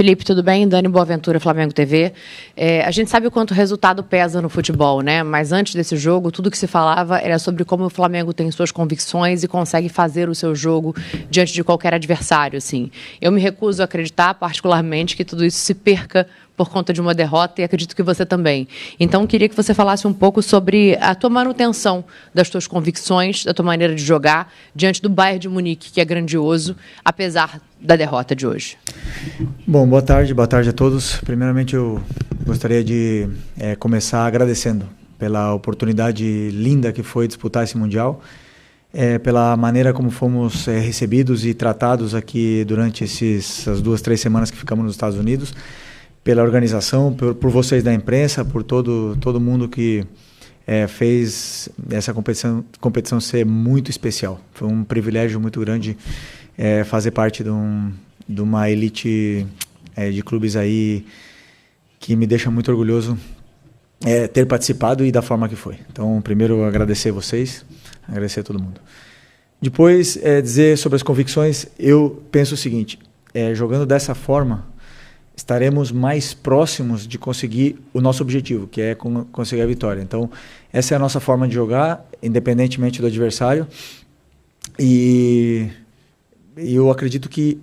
Felipe, tudo bem? Dani Boaventura, Flamengo TV. A gente sabe o quanto o resultado pesa no futebol, né? Mas antes desse jogo, tudo que se falava era sobre como o Flamengo tem suas convicções e consegue fazer o seu jogo diante de qualquer adversário, assim. Eu me recuso a acreditar, particularmente, que tudo isso se perca por conta de uma derrota, e acredito que você também. Então, queria que você falasse um pouco sobre a tua manutenção das tuas convicções, da tua maneira de jogar, diante do Bayern de Munique, que é grandioso, apesar da derrota de hoje. Bom, boa tarde a todos. Primeiramente, eu gostaria de começar agradecendo pela oportunidade linda que foi disputar esse Mundial, pela maneira como fomos recebidos e tratados aqui durante essas 2-3 semanas que ficamos nos Estados Unidos, pela organização, por vocês da imprensa, por todo mundo que fez essa competição ser muito especial. Foi um privilégio muito grande fazer parte de uma elite de clubes aí que me deixa muito orgulhoso ter participado e da forma que foi. Então, primeiro, agradecer vocês, agradecer a todo mundo. Depois, dizer sobre as convicções, eu penso o seguinte, jogando dessa forma, estaremos mais próximos de conseguir o nosso objetivo, que é conseguir a vitória. Então, essa é a nossa forma de jogar, independentemente do adversário. E eu acredito que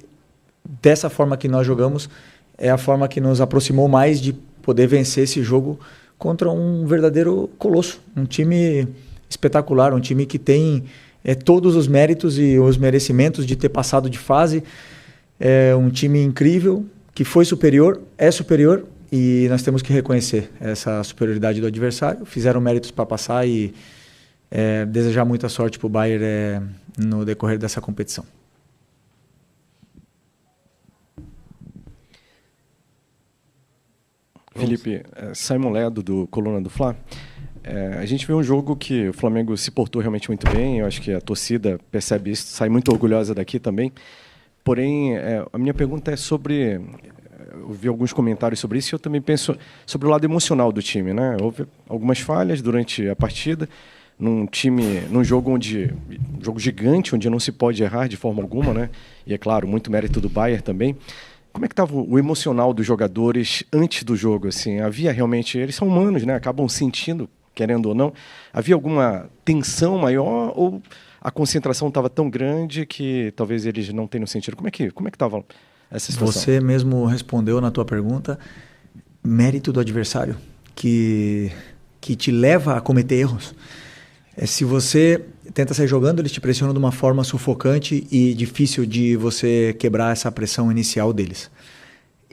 dessa forma que nós jogamos é a forma que nos aproximou mais de poder vencer esse jogo contra um verdadeiro colosso, um time espetacular, um time que tem todos os méritos e os merecimentos de ter passado de fase, um time incrível, que foi superior, é superior, e nós temos que reconhecer essa superioridade do adversário. Fizeram méritos para passar e desejar muita sorte para o Bayern no decorrer dessa competição. Felipe, Simon Ledo, do Coluna do Fla. A gente vê um jogo que o Flamengo se portou realmente muito bem, eu acho que a torcida percebe isso, sai muito orgulhosa daqui também. Porém, a minha pergunta é sobre... Eu vi alguns comentários sobre isso e eu também penso sobre o lado emocional do time, né? Houve algumas falhas durante a partida, num jogo gigante, onde não se pode errar de forma alguma, né? E é claro, muito mérito do Bayern também. Como é que estava o emocional dos jogadores antes do jogo? Assim, havia realmente... Eles são humanos, né? Acabam sentindo, querendo ou não. Havia alguma tensão maior ou... A concentração estava tão grande que talvez eles não tenham sentido. Como é que estava essa situação? Você mesmo respondeu na tua pergunta, mérito do adversário, que te leva a cometer erros. Se você tenta sair jogando, eles te pressionam de uma forma sufocante e difícil de você quebrar essa pressão inicial deles.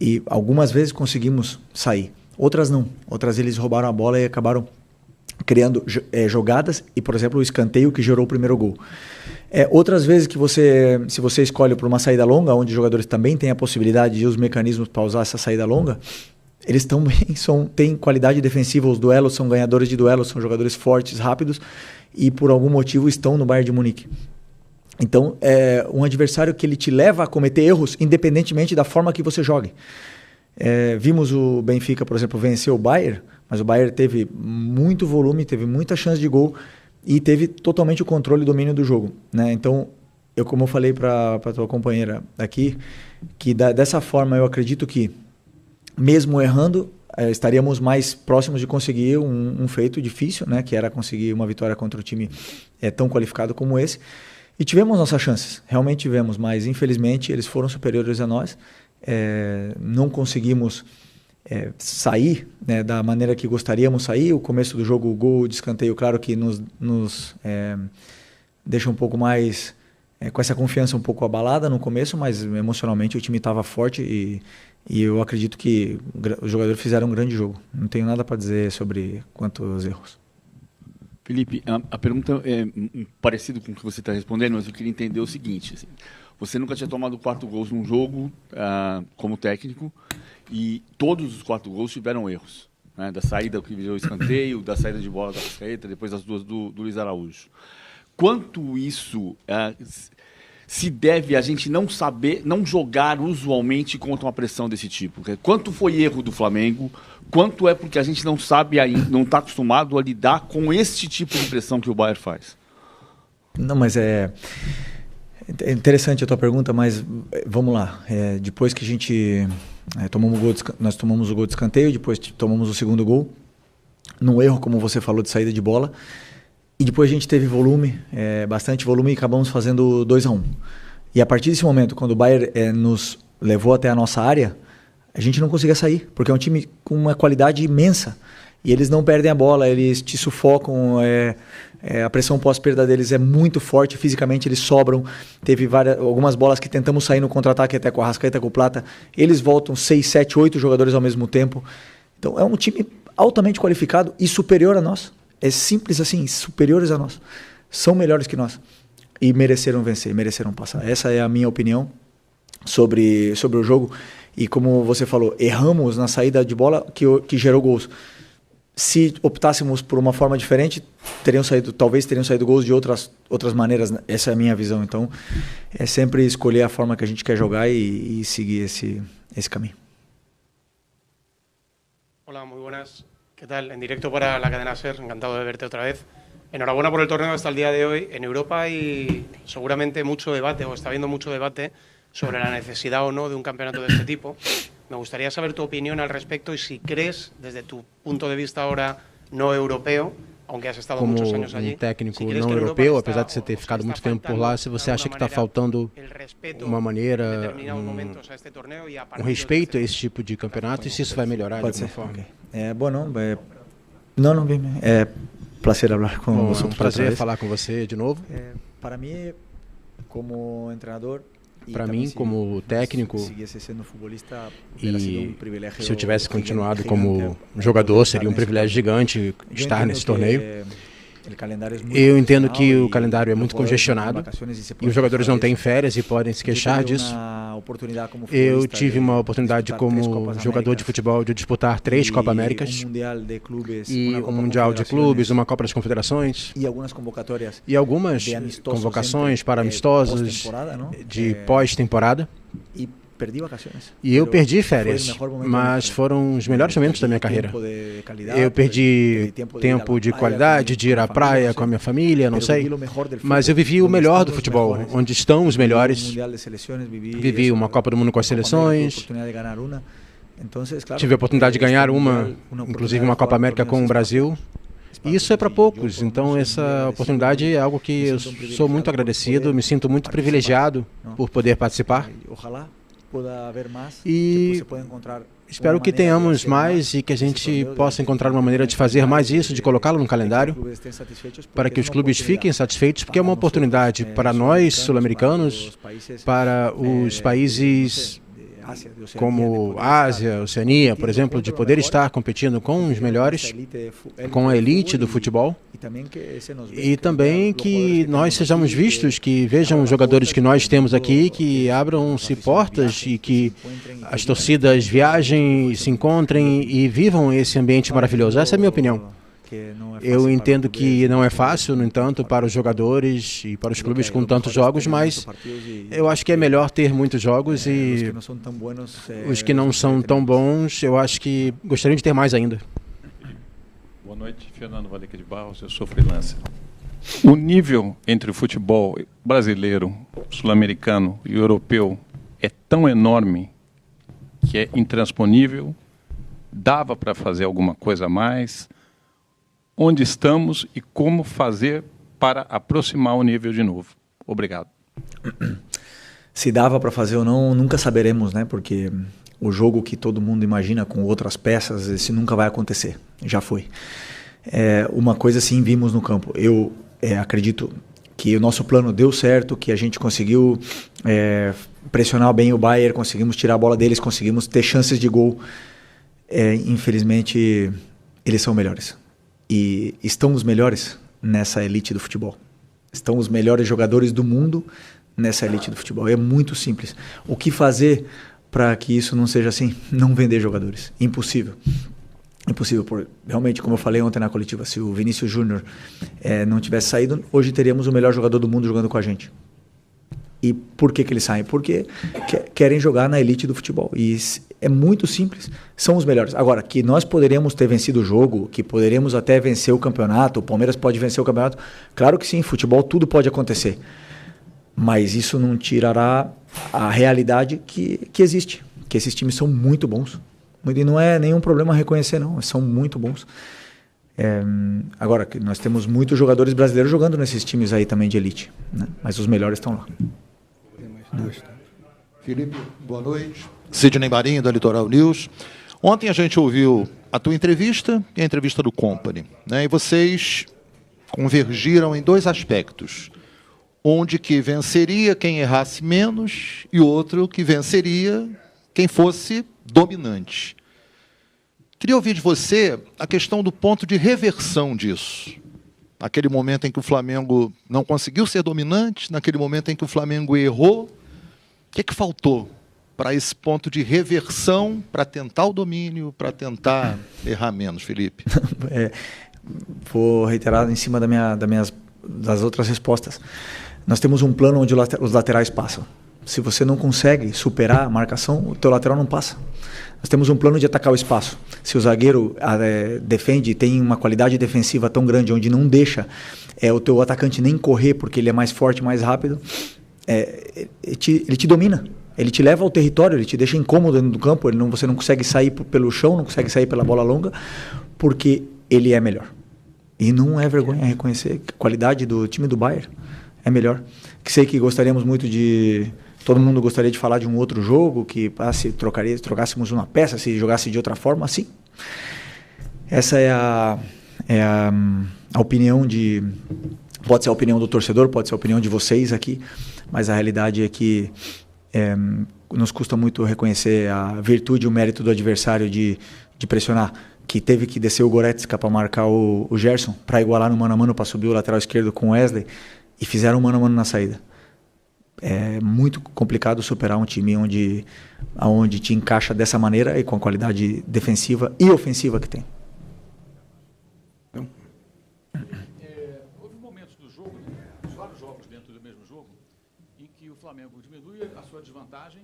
E algumas vezes conseguimos sair, outras não. Outras eles roubaram a bola e acabaram criando jogadas e, por exemplo, o escanteio que gerou o primeiro gol. Outras vezes que se você escolhe por uma saída longa, onde os jogadores também têm a possibilidade de os mecanismos para usar essa saída longa, eles também têm qualidade defensiva, os duelos são ganhadores de duelos, são jogadores fortes, rápidos e por algum motivo estão no Bayern de Munique. Então, é um adversário que ele te leva a cometer erros independentemente da forma que você jogue. Vimos o Benfica, por exemplo, vencer o Bayern, mas o Bayern teve muito volume, teve muita chance de gol e teve totalmente o controle e domínio do jogo, né? Então, como eu falei para a tua companheira aqui, que dessa forma eu acredito que, mesmo errando, estaríamos mais próximos de conseguir um feito difícil, né? Que era conseguir uma vitória contra um time tão qualificado como esse. E tivemos nossas chances, realmente tivemos, mas infelizmente eles foram superiores a nós. Não conseguimos sair, né, da maneira que gostaríamos sair. O começo do jogo, o gol de escanteio, claro que nos deixa um pouco mais com essa confiança um pouco abalada no começo, mas emocionalmente o time estava forte e eu acredito que os jogadores fizeram um grande jogo. Não tenho nada para dizer sobre quantos erros. Felipe, a pergunta é parecida com o que você está respondendo, mas eu queria entender o seguinte. Assim, você nunca tinha tomado 4 gols num jogo como técnico e todos os 4 gols tiveram erros. Né? Da saída que virou escanteio, da saída de bola da Arrascaeta, depois das 2 do Luiz Araújo. Quanto isso se deve a gente não saber, não jogar usualmente contra uma pressão desse tipo? Quanto foi erro do Flamengo? Quanto é porque a gente não sabe ainda, não está acostumado a lidar com esse tipo de pressão que o Bayern faz? Não, mas é interessante a tua pergunta, mas vamos lá. Depois que a gente Nós tomamos o gol de escanteio, depois tomamos o segundo gol, num erro, como você falou, de saída de bola. E depois a gente teve volume, bastante volume, e acabamos fazendo 2-1. E a partir desse momento, quando o Bayern nos levou até a nossa área, a gente não conseguia sair, porque é um time com uma qualidade imensa. E eles não perdem a bola, eles te sufocam, a pressão pós-perda deles é muito forte, fisicamente eles sobram. Teve algumas bolas que tentamos sair no contra-ataque, até com a Arrascaeta, com o Plata. Eles voltam 6, 7, 8 jogadores ao mesmo tempo. Então é um time altamente qualificado e superior a nós. É simples assim, superiores a nós. São melhores que nós. E mereceram vencer, mereceram passar. Essa é a minha opinião sobre o jogo. E como você falou, erramos na saída de bola que gerou gols. Se optássemos por uma forma diferente, talvez teriam saído gols de outras maneiras. Essa é a minha visão. Então, é sempre escolher a forma que a gente quer jogar e seguir esse caminho. Hola, muy buenas. ¿Qué tal? En directo para la cadena SER, encantado de verte otra vez. Enhorabuena por el torneo hasta el día de hoy. En Europa hay seguramente mucho debate, o está habiendo mucho debate, sobre la necesidad o no de un campeonato de este tipo. Me gustaría saber tu opinión al respecto y si crees, desde tu punto de vista ahora no europeo, aunque has estado muchos años allí, técnico não europeu, apesar de você ter ficado muito tempo por lá, se você acha que está faltando uma maneira, respeito a esse tipo de campeonato e se isso vai melhorar de alguma forma. Não, bem. É prazer falar com você. É um prazer falar com você de novo. Para mim, como treinador, para mim, como técnico, e se eu tivesse continuado como jogador, seria um privilégio gigante estar nesse torneio. Eu entendo que o calendário é muito congestionado e os jogadores não têm férias e podem se queixar disso. Eu tive uma oportunidade como jogador de futebol de disputar 3 Copa Américas e um Mundial de Clubes, uma Copa das Confederações e algumas convocações para amistosos de pós-temporada. E eu perdi férias, mas foram os melhores momentos da minha carreira. Eu perdi tempo de qualidade, de ir à praia com a minha família, não sei. Mas eu vivi o melhor do futebol, onde estão os melhores. Vivi uma Copa do Mundo com as seleções. Tive a oportunidade de ganhar inclusive uma Copa América com o Brasil. E isso é para poucos, então essa oportunidade é algo que eu sou muito agradecido, me sinto muito privilegiado por poder participar. E espero que tenhamos mais e que a gente possa encontrar uma maneira de fazer mais isso, de colocá-lo no calendário, para que os clubes fiquem satisfeitos, porque é uma oportunidade para nós, sul-americanos, para os países como Ásia, Oceania, por exemplo, de poder estar competindo com os melhores, com a elite do futebol, e também que nós sejamos vistos, que vejam os jogadores que nós temos aqui, que abram-se portas e que as torcidas viajem, se encontrem e vivam esse ambiente maravilhoso. Essa é a minha opinião. Eu entendo que não é fácil, no entanto, para os jogadores e para os clubes com tantos jogos, mas eu acho que é melhor ter muitos jogos e os que não são tão bons, eu acho que gostariam de ter mais ainda. Boa noite, Fernando Valeca de Barros, eu sou freelancer. O nível entre o futebol brasileiro, sul-americano e europeu é tão enorme que é intransponível, dava para fazer alguma coisa a mais. Onde estamos e como fazer para aproximar o nível de novo. Obrigado. Se dava para fazer ou não, nunca saberemos, né? Porque o jogo que todo mundo imagina com outras peças, esse nunca vai acontecer. Já foi. Uma coisa sim vimos no campo. Eu acredito que o nosso plano deu certo, que a gente conseguiu pressionar bem o Bayern, conseguimos tirar a bola deles, conseguimos ter chances de gol. Infelizmente, eles são melhores. E estão os melhores nessa elite do futebol. Estão os melhores jogadores do mundo nessa elite do futebol. É muito simples. O que fazer para que isso não seja assim? Não vender jogadores. Impossível. Impossível. Realmente, como eu falei ontem na coletiva, se o Vinícius Júnior não tivesse saído, hoje teríamos o melhor jogador do mundo jogando com a gente. E por que eles saem? Porque querem jogar na elite do futebol. E é muito simples, são os melhores. Agora, que nós poderíamos ter vencido o jogo, que poderíamos até vencer o campeonato, o Palmeiras pode vencer o campeonato, claro que sim, futebol tudo pode acontecer. Mas isso não tirará a realidade que existe. que esses times são muito bons. E não é nenhum problema reconhecer, não. São muito bons. Agora, nós temos muitos jogadores brasileiros jogando nesses times aí também de elite, né? Mas os melhores estão lá. Felipe, boa noite. Sidney Marinho, da Litoral News. Ontem a gente ouviu a tua entrevista e a entrevista do Company, né? E vocês convergiram em 2 aspectos. Onde que venceria quem errasse menos e outro que venceria quem fosse dominante. Queria ouvir de você a questão do ponto de reversão disso. Naquele momento em que o Flamengo não conseguiu ser dominante, naquele momento em que o Flamengo errou, o que faltou para esse ponto de reversão, para tentar o domínio, para tentar errar menos, Felipe? Vou reiterar em cima das outras respostas. Nós temos um plano onde os laterais passam. Se você não consegue superar a marcação, o teu lateral não passa. Nós temos um plano de atacar o espaço. Se o zagueiro defende, tem uma qualidade defensiva tão grande, onde não deixa o teu atacante nem correr, porque ele é mais forte, mais rápido, ele te domina. Ele te leva ao território, ele te deixa incômodo dentro do campo, você não consegue sair pelo chão, não consegue sair pela bola longa, porque ele é melhor. E não é vergonha reconhecer a qualidade do time do Bayern. É melhor. Sei que gostaríamos muito de... Todo mundo gostaria de falar de um outro jogo, que se trocássemos uma peça, se jogasse de outra forma, sim. Essa é a opinião de... Pode ser a opinião do torcedor, pode ser a opinião de vocês aqui, mas a realidade é que nos custa muito reconhecer a virtude e o mérito do adversário de pressionar, que teve que descer o Goretzka para marcar o Gerson, para igualar no mano a mano, para subir o lateral esquerdo com o Wesley, e fizeram mano a mano na saída. É muito complicado superar um time onde te encaixa dessa maneira e com a qualidade defensiva e ofensiva que tem. Houve momentos do jogo, vários jogos dentro do mesmo jogo, em que o Flamengo diminui a sua desvantagem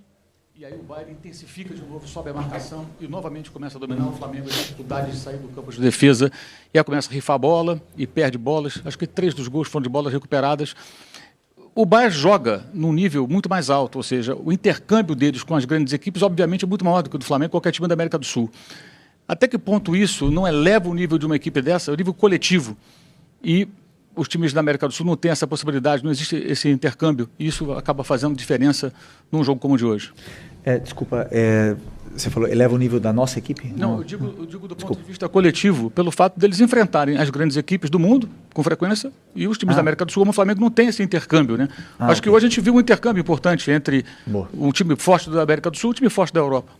e aí o Bayern intensifica de novo, sobe a marcação e novamente começa a dominar. O Flamengo tem dificuldade de sair do campo de defesa e aí começa a rifar a bola e perde bolas. Acho que 3 dos gols foram de bolas recuperadas. O Bayern joga num nível muito mais alto, ou seja, o intercâmbio deles com as grandes equipes, obviamente, é muito maior do que o do Flamengo, qualquer time da América do Sul. Até que ponto isso não eleva o nível de uma equipe dessa, o nível coletivo, e os times da América do Sul não têm essa possibilidade, não existe esse intercâmbio, e isso acaba fazendo diferença num jogo como o de hoje. Desculpa, você falou, eleva o nível da nossa equipe? Não, eu digo do ponto de vista coletivo, pelo fato deles enfrentarem as grandes equipes do mundo, com frequência, e os times da América do Sul, como o Flamengo, não tem esse intercâmbio, né? Acho que hoje a gente viu um intercâmbio importante entre um time forte da América do Sul e um time forte da Europa.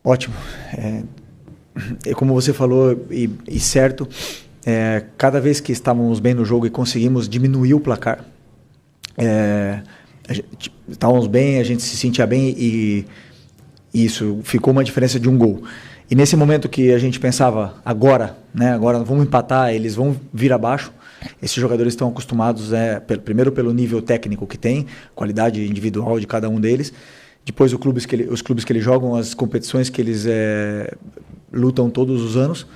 Ótimo. Como você falou, e certo, cada vez que estávamos bem no jogo e conseguimos diminuir o placar, estávamos bem, a gente se sentia bem e isso ficou uma diferença de um gol. E nesse momento que a gente pensava, agora vamos empatar, eles vão vir abaixo, esses jogadores estão acostumados, primeiro pelo nível técnico que tem, qualidade individual de cada um deles, depois os clubes que eles jogam, as competições que eles lutam todos os anos,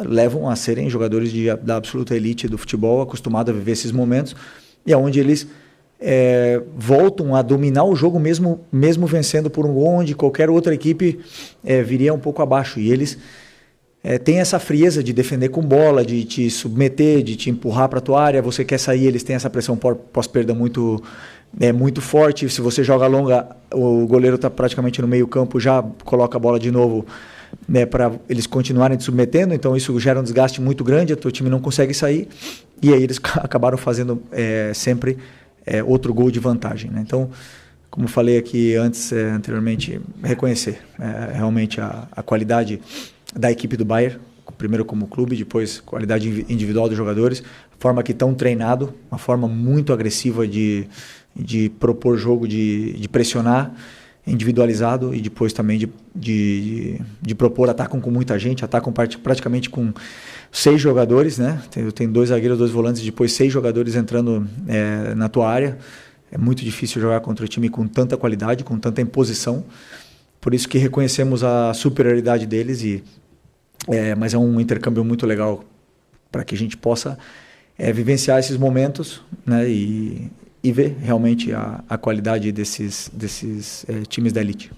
levam a serem jogadores da absoluta elite do futebol, acostumados a viver esses momentos, e aonde eles voltam a dominar o jogo mesmo vencendo por um gol, onde qualquer outra equipe viria um pouco abaixo. E eles têm essa frieza de defender com bola, de te submeter, de te empurrar para a tua área. Você quer sair, eles têm essa pressão pós-perda muito forte. Se você joga longa, o goleiro está praticamente no meio campo, já coloca a bola de novo, para eles continuarem te submetendo. Então isso gera um desgaste muito grande, o teu time não consegue sair. E aí eles acabaram fazendo sempre outro gol de vantagem, né? Então, como falei aqui anteriormente, reconhecer realmente a qualidade da equipe do Bayern, primeiro como clube, depois qualidade individual dos jogadores, forma que estão treinados, uma forma muito agressiva de propor jogo, de pressionar, individualizado, e depois também de propor, atacam com muita gente, atacam praticamente com 6 jogadores, né? Tem 2 zagueiros, 2 volantes, depois 6 jogadores entrando na tua área. É muito difícil jogar contra um time com tanta qualidade, com tanta imposição. Por isso que reconhecemos a superioridade deles, mas é um intercâmbio muito legal para que a gente possa vivenciar esses momentos, né? E ver realmente a qualidade desses times da elite.